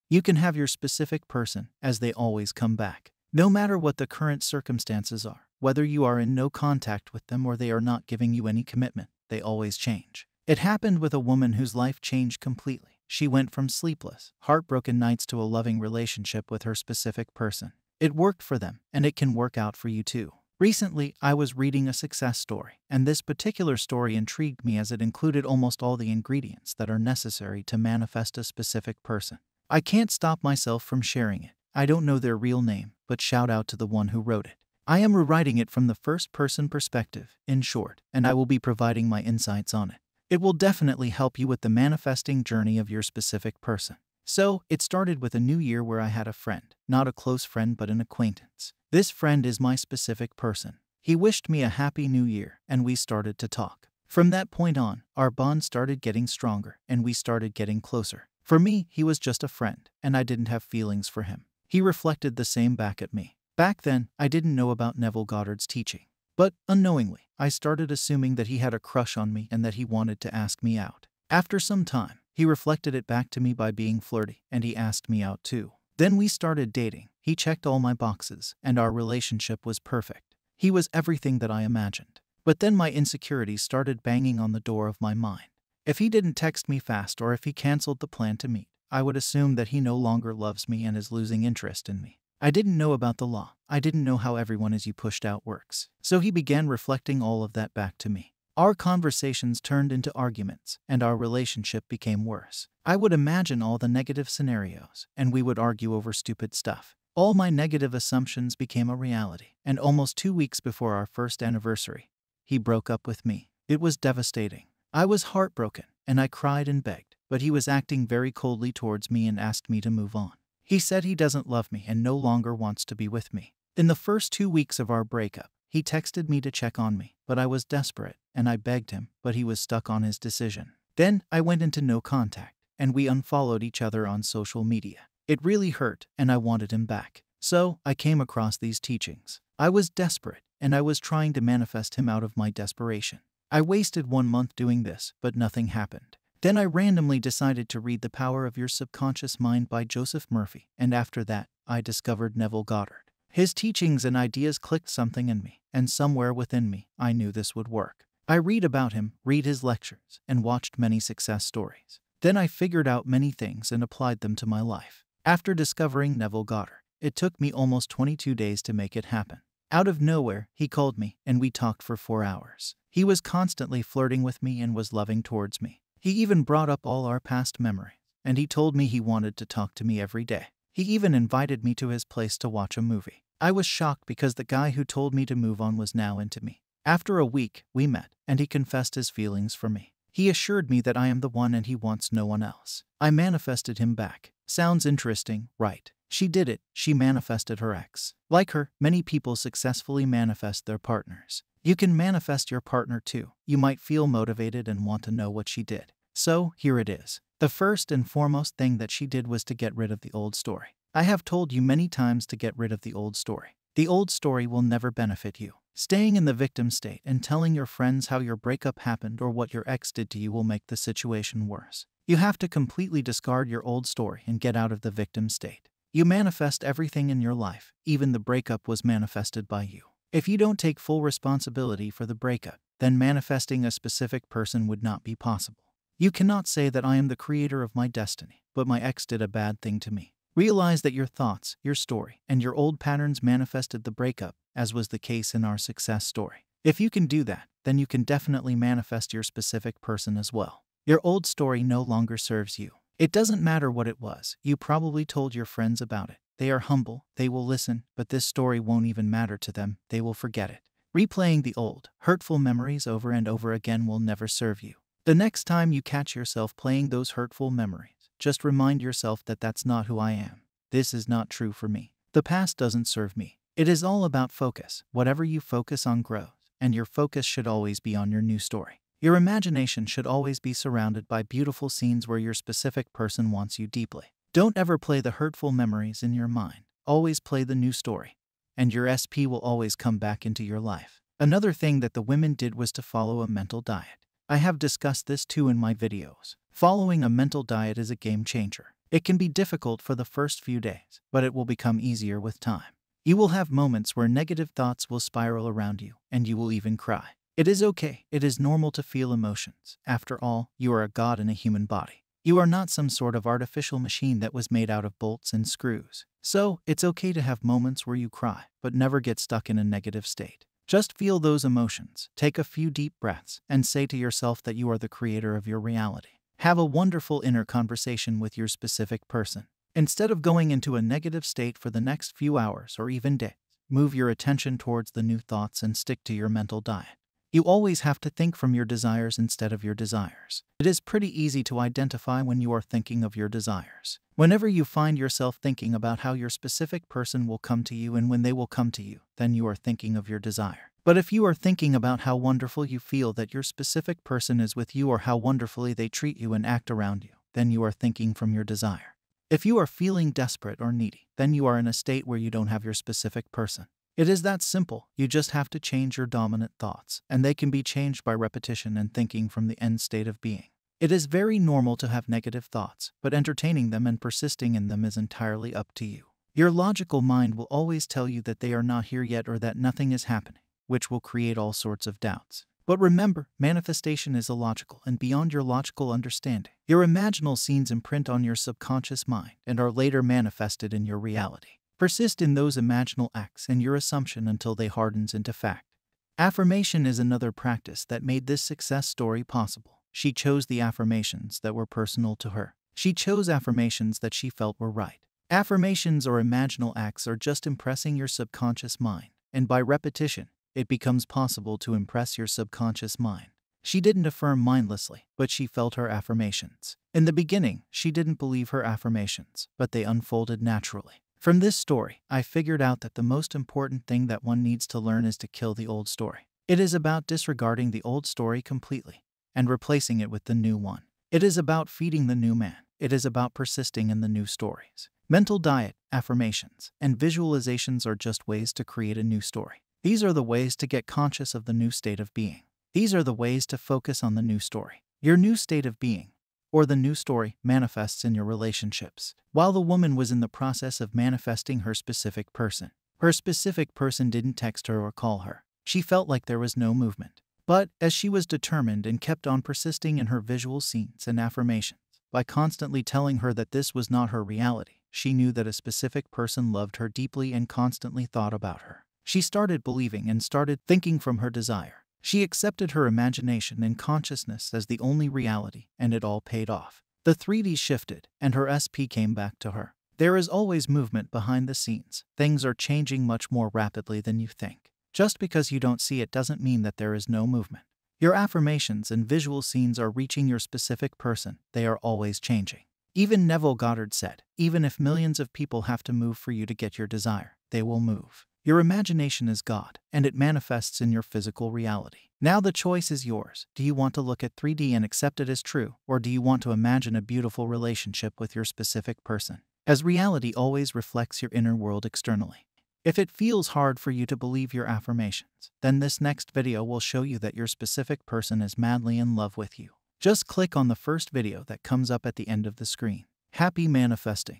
You can have your specific person, as they always come back. No matter what the current circumstances are, whether you are in no contact with them or they are not giving you any commitment, they always change. It happened with a woman whose life changed completely. She went from sleepless, heartbroken nights to a loving relationship with her specific person. It worked for them, and it can work out for you too. Recently, I was reading a success story, and this particular story intrigued me as it included almost all the ingredients that are necessary to manifest a specific person. I can't stop myself from sharing it. I don't know their real name, but shout out to the one who wrote it. I am rewriting it from the first-person perspective, in short, and I will be providing my insights on it. It will definitely help you with the manifesting journey of your specific person. So, it started with a new year where I had a friend, not a close friend but an acquaintance. This friend is my specific person. He wished me a happy new year, and we started to talk. From that point on, our bond started getting stronger, and we started getting closer. For me, he was just a friend, and I didn't have feelings for him. He reflected the same back at me. Back then, I didn't know about Neville Goddard's teaching. But, unknowingly, I started assuming that he had a crush on me and that he wanted to ask me out. After some time, he reflected it back to me by being flirty, and he asked me out too. Then we started dating. He checked all my boxes, and our relationship was perfect. He was everything that I imagined. But then my insecurities started banging on the door of my mind. If he didn't text me fast or if he canceled the plan to meet, I would assume that he no longer loves me and is losing interest in me. I didn't know about the law. I didn't know how everyone as you pushed out works. So he began reflecting all of that back to me. Our conversations turned into arguments, and our relationship became worse. I would imagine all the negative scenarios, and we would argue over stupid stuff. All my negative assumptions became a reality, and almost 2 weeks before our first anniversary, he broke up with me. It was devastating. I was heartbroken, and I cried and begged, but he was acting very coldly towards me and asked me to move on. He said he doesn't love me and no longer wants to be with me. In the first 2 weeks of our breakup, he texted me to check on me, but I was desperate, and I begged him, but he was stuck on his decision. Then I went into no contact, and we unfollowed each other on social media. It really hurt, and I wanted him back. So I came across these teachings. I was desperate, and I was trying to manifest him out of my desperation. I wasted 1 month doing this, but nothing happened. Then I randomly decided to read The Power of Your Subconscious Mind by Joseph Murphy, and after that, I discovered Neville Goddard. His teachings and ideas clicked something in me, and somewhere within me, I knew this would work. I read about him, read his lectures, and watched many success stories. Then I figured out many things and applied them to my life. After discovering Neville Goddard, it took me almost 22 days to make it happen. Out of nowhere, he called me, and we talked for 4 hours. He was constantly flirting with me and was loving towards me. He even brought up all our past memories, and he told me he wanted to talk to me every day. He even invited me to his place to watch a movie. I was shocked because the guy who told me to move on was now into me. After a week, we met, and he confessed his feelings for me. He assured me that I am the one and he wants no one else. I manifested him back. Sounds interesting, right? She did it. She manifested her ex. Like her, many people successfully manifest their partners. You can manifest your partner too. You might feel motivated and want to know what she did. So, here it is. The first and foremost thing that she did was to get rid of the old story. I have told you many times to get rid of the old story. The old story will never benefit you. Staying in the victim state and telling your friends how your breakup happened or what your ex did to you will make the situation worse. You have to completely discard your old story and get out of the victim state. You manifest everything in your life. Even the breakup was manifested by you. If you don't take full responsibility for the breakup, then manifesting a specific person would not be possible. You cannot say that I am the creator of my destiny, but my ex did a bad thing to me. Realize that your thoughts, your story, and your old patterns manifested the breakup, as was the case in our success story. If you can do that, then you can definitely manifest your specific person as well. Your old story no longer serves you. It doesn't matter what it was. You probably told your friends about it. They are humble, they will listen, but this story won't even matter to them. They will forget it. Replaying the old, hurtful memories over and over again will never serve you. The next time you catch yourself playing those hurtful memories, just remind yourself that that's not who I am. This is not true for me. The past doesn't serve me. It is all about focus. Whatever you focus on grows, and your focus should always be on your new story. Your imagination should always be surrounded by beautiful scenes where your specific person wants you deeply. Don't ever play the hurtful memories in your mind. Always play the new story, and your SP will always come back into your life. Another thing that the women did was to follow a mental diet. I have discussed this too in my videos. Following a mental diet is a game changer. It can be difficult for the first few days, but it will become easier with time. You will have moments where negative thoughts will spiral around you, and you will even cry. It is okay. It is normal to feel emotions. After all, you are a god in a human body. You are not some sort of artificial machine that was made out of bolts and screws. So, it's okay to have moments where you cry, but never get stuck in a negative state. Just feel those emotions, take a few deep breaths, and say to yourself that you are the creator of your reality. Have a wonderful inner conversation with your specific person. Instead of going into a negative state for the next few hours or even days, move your attention towards the new thoughts and stick to your mental diet. You always have to think from your desires instead of your desires. It is pretty easy to identify when you are thinking of your desires. Whenever you find yourself thinking about how your specific person will come to you and when they will come to you, then you are thinking of your desire. But if you are thinking about how wonderful you feel that your specific person is with you or how wonderfully they treat you and act around you, then you are thinking from your desire. If you are feeling desperate or needy, then you are in a state where you don't have your specific person. It is that simple. You just have to change your dominant thoughts, and they can be changed by repetition and thinking from the end state of being. It is very normal to have negative thoughts, but entertaining them and persisting in them is entirely up to you. Your logical mind will always tell you that they are not here yet or that nothing is happening, which will create all sorts of doubts. But remember, manifestation is illogical and beyond your logical understanding. Your imaginal scenes imprint on your subconscious mind and are later manifested in your reality. Persist in those imaginal acts and your assumption until they hardens into fact. Affirmation is another practice that made this success story possible. She chose the affirmations that were personal to her. She chose affirmations that she felt were right. Affirmations or imaginal acts are just impressing your subconscious mind, and by repetition, it becomes possible to impress your subconscious mind. She didn't affirm mindlessly, but she felt her affirmations. In the beginning, she didn't believe her affirmations, but they unfolded naturally. From this story, I figured out that the most important thing that one needs to learn is to kill the old story. It is about disregarding the old story completely and replacing it with the new one. It is about feeding the new man. It is about persisting in the new stories. Mental diet, affirmations, and visualizations are just ways to create a new story. These are the ways to get conscious of the new state of being. These are the ways to focus on the new story. Your new state of being, or the new story, manifests in your relationships. While the woman was in the process of manifesting her specific person didn't text her or call her. She felt like there was no movement. But as she was determined and kept on persisting in her visual scenes and affirmations, by constantly telling her that this was not her reality, she knew that a specific person loved her deeply and constantly thought about her. She started believing and started thinking from her desire. She accepted her imagination and consciousness as the only reality, and it all paid off. The 3D shifted, and her SP came back to her. There is always movement behind the scenes. Things are changing much more rapidly than you think. Just because you don't see it doesn't mean that there is no movement. Your affirmations and visual scenes are reaching your specific person. They are always changing. Even Neville Goddard said, even if millions of people have to move for you to get your desire, they will move. Your imagination is God, and it manifests in your physical reality. Now the choice is yours. Do you want to look at 3D and accept it as true, or do you want to imagine a beautiful relationship with your specific person? As reality always reflects your inner world externally. If it feels hard for you to believe your affirmations, then this next video will show you that your specific person is madly in love with you. Just click on the first video that comes up at the end of the screen. Happy manifesting!